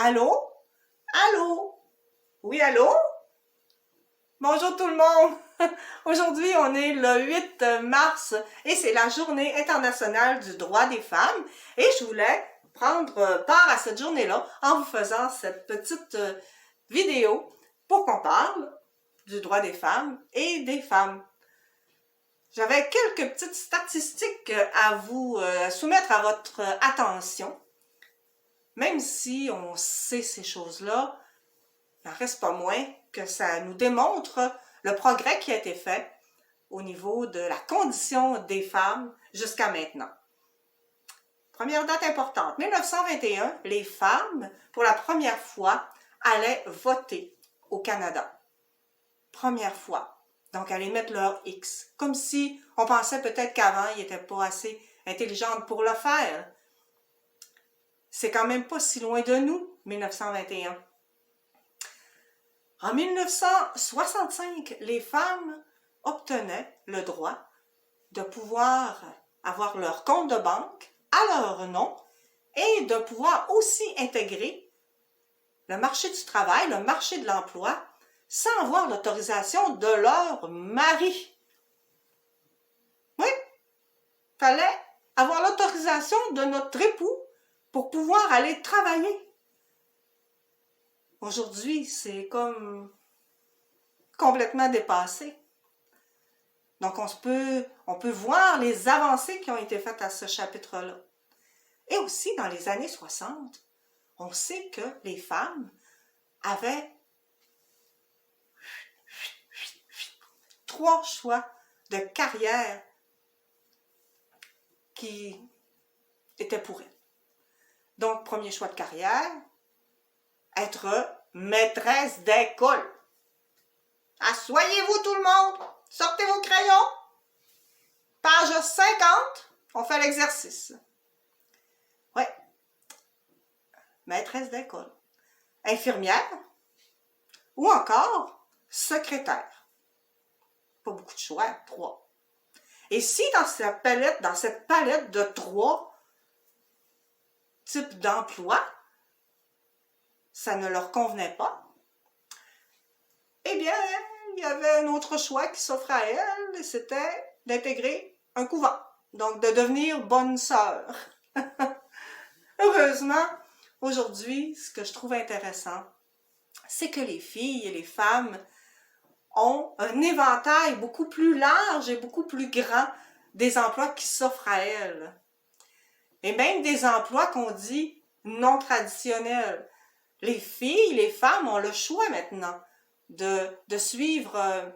Allô? Allô? Oui, allô? Bonjour tout le monde! Aujourd'hui, on est le 8 mars et c'est la journée internationale du droit des femmes et je voulais prendre part à cette journée-là en vous faisant cette petite vidéo pour qu'on parle du droit des femmes et des femmes. J'avais quelques petites statistiques à vous soumettre à votre attention. Même si on sait ces choses-là, il n'en reste pas moins que ça nous démontre le progrès qui a été fait au niveau de la condition des femmes jusqu'à maintenant. Première date importante, 1921, les femmes, pour la première fois, allaient voter au Canada. Première fois. Donc, allaient mettre leur X. Comme si on pensait peut-être qu'avant, ils n'étaient pas assez intelligentes pour le faire. C'est quand même pas si loin de nous, 1921. En 1965, les femmes obtenaient le droit de pouvoir avoir leur compte de banque à leur nom et de pouvoir aussi intégrer le marché du travail, le marché de l'emploi, sans avoir l'autorisation de leur mari. Oui, il fallait avoir l'autorisation de notre époux pour pouvoir aller travailler. Aujourd'hui, c'est comme complètement dépassé. Donc, on peut voir les avancées qui ont été faites à ce chapitre-là. Et aussi, dans les années 60, on sait que les femmes avaient 3 choix de carrière qui étaient pour elles. Donc, premier choix de carrière, être maîtresse d'école. Asseyez-vous tout le monde, sortez vos crayons. Page 50, on fait l'exercice. Oui, maîtresse d'école, infirmière ou encore secrétaire. Pas beaucoup de choix, 3. Et si dans cette palette de 3 types d'emplois, ça ne leur convenait pas, eh bien, il y avait un autre choix qui s'offrait à elle, et c'était d'intégrer un couvent, donc de devenir bonne sœur. Heureusement, aujourd'hui, ce que je trouve intéressant, c'est que les filles et les femmes ont un éventail beaucoup plus large et beaucoup plus grand des emplois qui s'offrent à elles. Et même des emplois qu'on dit non traditionnels. Les filles, les femmes ont le choix maintenant de suivre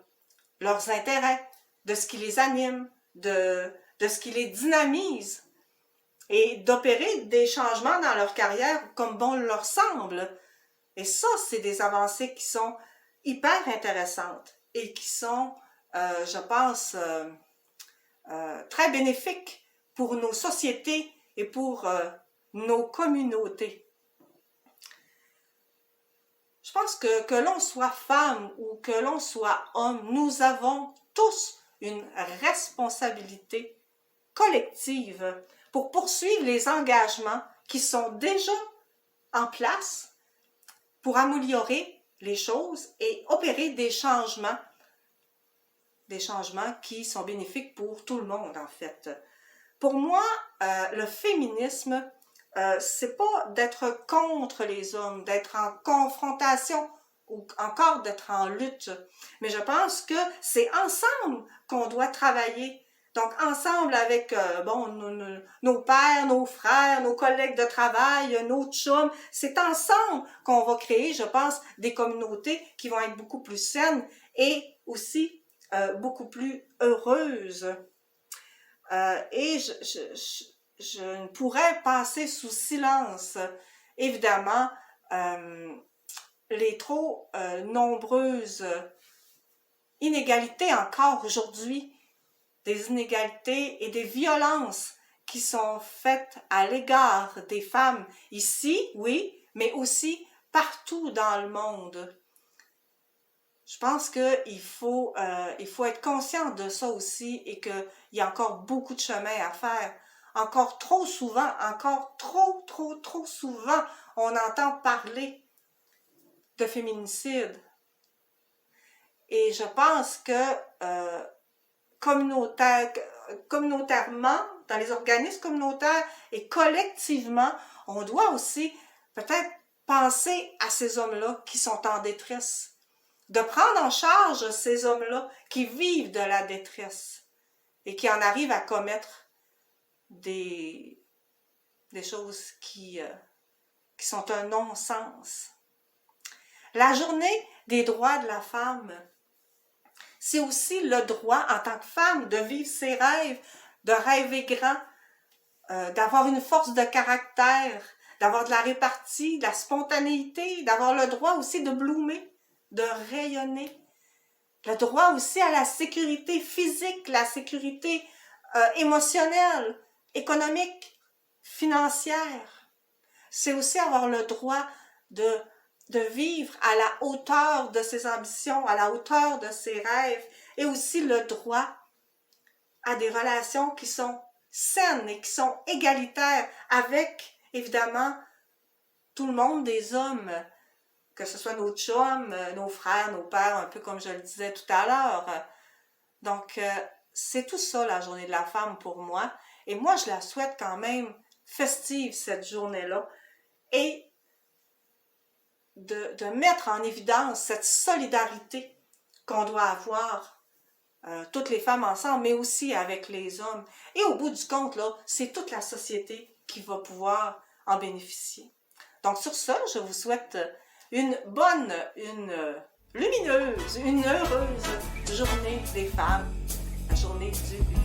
leurs intérêts, de ce qui les anime, de ce qui les dynamise et d'opérer des changements dans leur carrière comme bon leur semble. Et ça, c'est des avancées qui sont hyper intéressantes et qui sont, je pense, très bénéfiques pour nos sociétés et pour nos communautés. Je pense que l'on soit femme ou que l'on soit homme, nous avons tous une responsabilité collective pour poursuivre les engagements qui sont déjà en place pour améliorer les choses et opérer des changements qui sont bénéfiques pour tout le monde en fait. Pour moi, le féminisme, c'est pas d'être contre les hommes, d'être en confrontation ou encore d'être en lutte, mais je pense que c'est ensemble qu'on doit travailler. Donc ensemble avec nos pères, nos frères, nos collègues de travail, nos chums, c'est ensemble qu'on va créer, je pense, des communautés qui vont être beaucoup plus saines et aussi beaucoup plus heureuses. Et je ne pourrais passer sous silence, évidemment, les trop nombreuses inégalités encore aujourd'hui, des inégalités et des violences qui sont faites à l'égard des femmes ici, oui, mais aussi partout dans le monde. Je pense qu'il faut être conscient de ça aussi et qu'il y a encore beaucoup de chemin à faire encore trop souvent, encore trop souvent, on entend parler de féminicide. Et je pense que communautairement, dans les organismes communautaires et collectivement, on doit aussi peut-être penser à ces hommes-là qui sont en détresse, de prendre en charge ces hommes-là qui vivent de la détresse et qui en arrivent à commettre des choses qui sont un non-sens. La journée des droits de la femme, c'est aussi le droit en tant que femme de vivre ses rêves, de rêver grand, d'avoir une force de caractère, d'avoir de la répartie, de la spontanéité, d'avoir le droit aussi de bloomer, de rayonner. Le droit aussi à la sécurité physique, la sécurité émotionnelle, économique, financière. C'est aussi avoir le droit de vivre à la hauteur de ses ambitions, à la hauteur de ses rêves, et aussi le droit à des relations qui sont saines et qui sont égalitaires avec, évidemment, tout le monde des hommes, que ce soit nos chums, nos frères, nos pères, un peu comme je le disais tout à l'heure. Donc, c'est tout ça la journée de la femme pour moi. Et moi, je la souhaite quand même festive, cette journée-là. Et de mettre en évidence cette solidarité qu'on doit avoir, toutes les femmes ensemble, mais aussi avec les hommes. Et au bout du compte, là, c'est toute la société qui va pouvoir en bénéficier. Donc sur ça, je vous souhaite une bonne, une lumineuse, une heureuse journée des femmes, la journée du